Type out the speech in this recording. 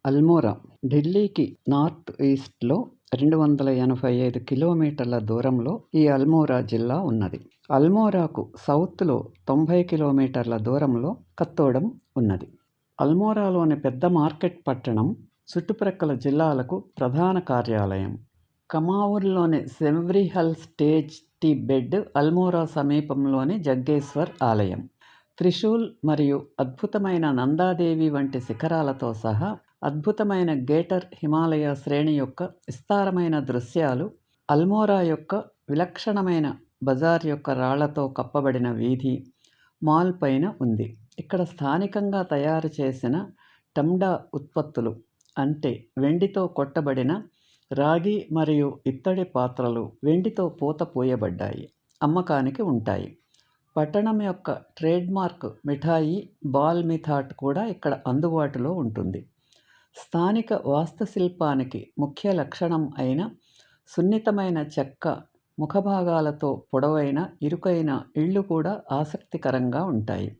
అల్మోరా ఢిల్లీకి నార్త్ ఈస్ట్లో 285 కిలోమీటర్ల దూరంలో ఈ అల్మోరా జిల్లా ఉన్నది. అల్మోరాకు సౌత్లో 90 కిలోమీటర్ల దూరంలో కత్తోడం ఉన్నది. అల్మోరాలోని పెద్ద మార్కెట్ పట్టణం చుట్టుప్రక్కల జిల్లాలకు ప్రధాన కార్యాలయం. కమావూర్లోని సెవ్రిహల్ స్టేజ్ టి బెడ్ అల్మోరా సమీపంలోని జగ్గేశ్వర్ ఆలయం. త్రిశూల్ మరియు అద్భుతమైన నందాదేవి వంటి శిఖరాలతో సహా అద్భుతమైన గేటర్ హిమాలయ శ్రేణి యొక్క విస్తారమైన దృశ్యాలు, అల్మోరా యొక్క విలక్షణమైన బజార్ యొక్క రాళ్లతో కప్పబడిన వీధి మాల్ పైన ఉంది. ఇక్కడ స్థానికంగా తయారు చేసిన టండా ఉత్పత్తులు అంటే వెండితో కొట్టబడిన రాగి మరియు ఇత్తడి పాత్రలు వెండితో పూత పూయబడ్డాయి అమ్మకానికి ఉంటాయి. పట్టణం యొక్క ట్రేడ్మార్క్ మిఠాయి బాల్ మిథాట్ కూడా ఇక్కడ అందుబాటులో ఉంటుంది. స్థానిక వాస్తుశిల్పానికి ముఖ్య లక్షణం అయిన సున్నితమైన చెక్క ముఖభాగాలతో పొడవైన ఇరుకైన ఇళ్ళు కూడా ఆసక్తికరంగా ఉంటాయి.